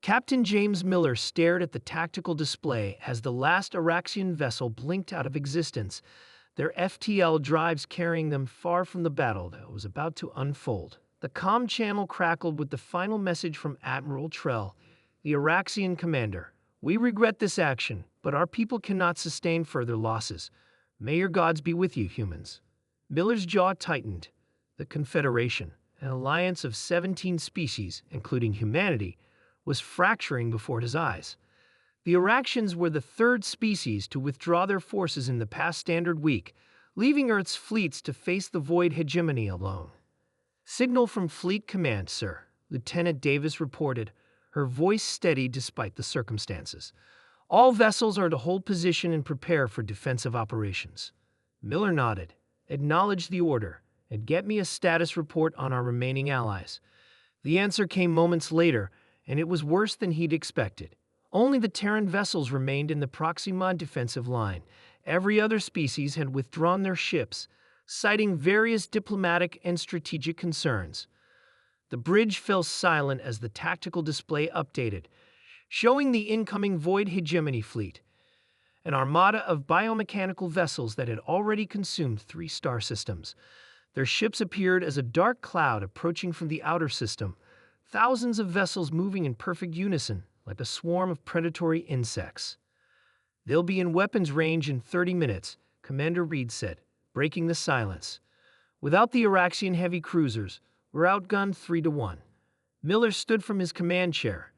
Captain James Miller stared at the tactical display as the last Araxian vessel blinked out of existence, their FTL drives carrying them far from the battle that was about to unfold. The comm channel crackled with the final message from Admiral Trell, the Araxian commander. "We regret this action, but our people cannot sustain further losses. May your gods be with you, humans." Miller's jaw tightened. The Confederation, an alliance of 17 species, including humanity, was fracturing before his eyes. The Araxians were the third species to withdraw their forces in the past standard week, leaving Earth's fleets to face the void hegemony alone. "Signal from Fleet Command, sir," Lieutenant Davis reported, her voice steady despite the circumstances. "All vessels are to hold position and prepare for defensive operations." Miller nodded, acknowledged the order, and "Get me a status report on our remaining allies." The answer came moments later, and it was worse than he'd expected. Only the Terran vessels remained in the Proxima defensive line. Every other species had withdrawn their ships, citing various diplomatic and strategic concerns. The bridge fell silent as the tactical display updated, showing the incoming Void Hegemony fleet, an armada of biomechanical vessels that had already consumed 3 star systems. Their ships appeared as a dark cloud approaching from the outer system, thousands of vessels moving in perfect unison, like a swarm of predatory insects. "They'll be in weapons range in 30 minutes, Commander Reed said, breaking the silence. "Without the Araxian heavy cruisers, we're outgunned 3-1. Miller stood from his command chair,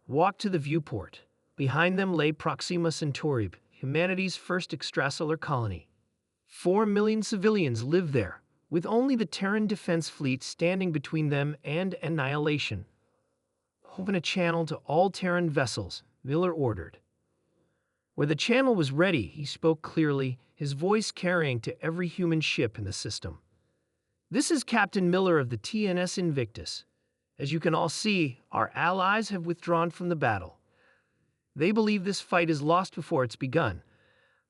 walked to the viewport. Behind them lay Proxima Centauri, humanity's first extrasolar colony. 4 million civilians lived there, with only the Terran Defense Fleet standing between them and annihilation. "Open a channel to all Terran vessels," Miller ordered. Where the channel was ready, he spoke clearly, his voice carrying to every human ship in the system. "This is Captain Miller of the TNS Invictus. As you can all see, our allies have withdrawn from the battle. They believe this fight is lost before it's begun.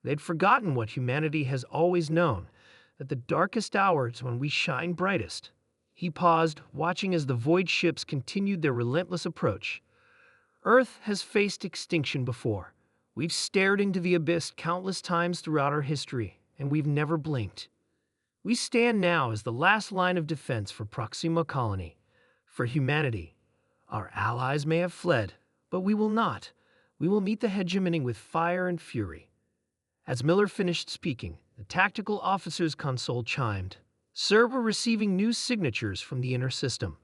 They'd forgotten what humanity has always known, that the darkest hour is when we shine brightest." He paused, watching as the void ships continued their relentless approach. "Earth has faced extinction before. We've stared into the abyss countless times throughout our history, and we've never blinked. We stand now as the last line of defense for Proxima Colony, for humanity. Our allies may have fled, but we will not. We will meet the hegemony with fire and fury." As Miller finished speaking, the tactical officer's console chimed. "Sir, we're receiving new signatures from the inner system.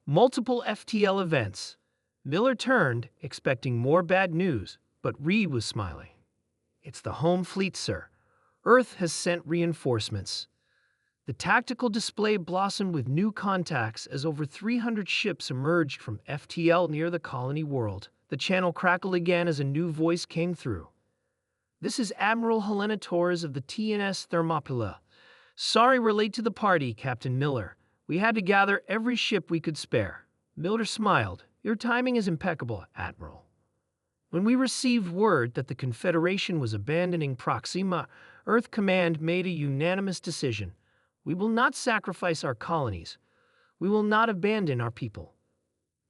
Multiple FTL events." Miller turned, expecting more bad news, but Reed was smiling. "It's the home fleet, sir. Earth has sent reinforcements." The tactical display blossomed with new contacts as over 300 ships emerged from FTL near the colony world. The channel crackled again as a new voice came through. "This is Admiral Helena Torres of the TNS Thermopylae. Sorry we're late to the party, Captain Miller. We had to gather every ship we could spare." Miller smiled. "Your timing is impeccable, Admiral. When we received word that the Confederation was abandoning Proxima, Earth Command made a unanimous decision. We will not sacrifice our colonies. We will not abandon our people."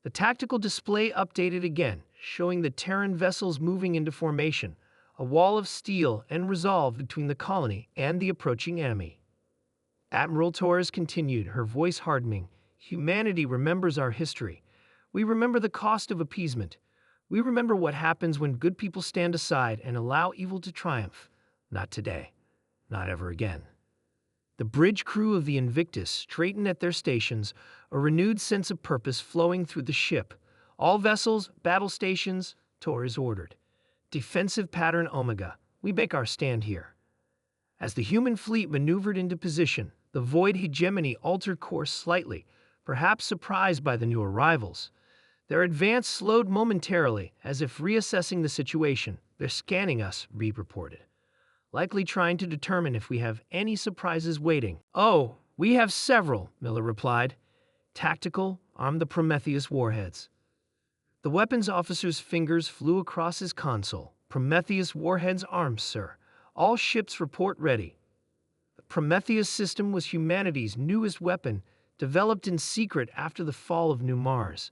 The tactical display updated again, showing the Terran vessels moving into formation, a wall of steel and resolve between the colony and the approaching enemy. Admiral Torres continued, her voice hardening. "Humanity remembers our history. We remember the cost of appeasement. We remember what happens when good people stand aside and allow evil to triumph. Not today. Not ever again." The bridge crew of the Invictus straightened at their stations, a renewed sense of purpose flowing through the ship. "All vessels, battle stations," Torres ordered. "Defensive pattern Omega. We make our stand here." As the human fleet maneuvered into position, the Void Hegemony altered course slightly, perhaps surprised by the new arrivals. Their advance slowed momentarily, as if reassessing the situation. "They're scanning us," Reed reported. "Likely trying to determine if we have any surprises waiting." "Oh, we have several," Miller replied. "Tactical, arm the Prometheus warheads." The weapons officer's fingers flew across his console. "Prometheus warheads armed, sir. All ships report ready." The Prometheus system was humanity's newest weapon, developed in secret after the fall of New Mars.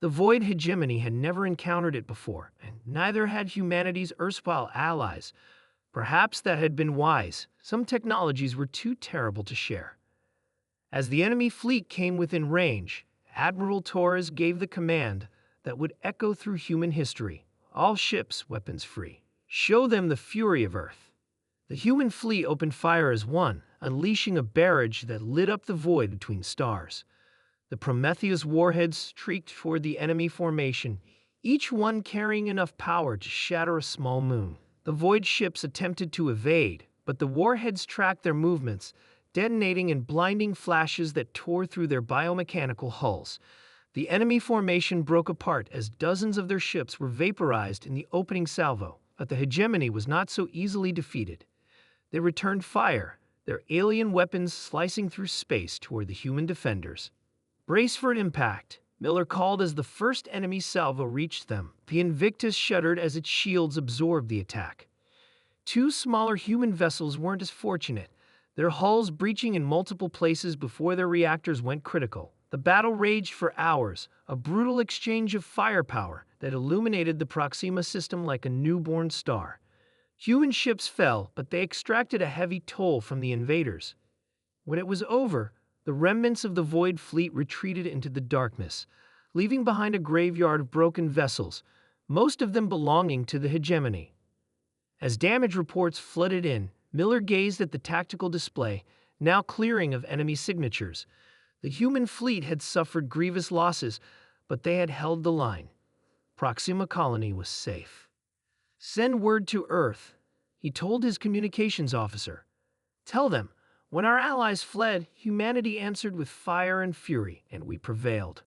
The Void hegemony had never encountered it before, and neither had humanity's erstwhile allies. Perhaps that had been wise. Some technologies were too terrible to share. As the enemy fleet came within range, Admiral Torres gave the command that would echo through human history: all ships weapons free. Show them the fury of Earth. The human fleet opened fire as one, unleashing a barrage that lit up the void between stars. The Prometheus warheads streaked toward the enemy formation, each one carrying enough power to shatter a small moon. The Void ships attempted to evade, but the warheads tracked their movements, detonating in blinding flashes that tore through their biomechanical hulls. The enemy formation broke apart as dozens of their ships were vaporized in the opening salvo, but the hegemony was not so easily defeated. They returned fire, their alien weapons slicing through space toward the human defenders. Brace for impact, Miller called as the first enemy salvo reached them. The Invictus shuddered as its shields absorbed the attack. Two smaller human vessels weren't as fortunate, their hulls breaching in multiple places before their reactors went critical. The battle raged for hours, a brutal exchange of firepower that illuminated the Proxima system like a newborn star. Human ships fell, but they extracted a heavy toll from the invaders. When it was over, the remnants of the Void fleet retreated into the darkness, leaving behind a graveyard of broken vessels, most of them belonging to the hegemony. As damage reports flooded in, Miller gazed at the tactical display, now clearing of enemy signatures. The human fleet had suffered grievous losses, but they had held the line. Proxima Colony was safe. "Send word to Earth," he told his communications officer. "Tell them, when our allies fled, humanity answered with fire and fury, and we prevailed."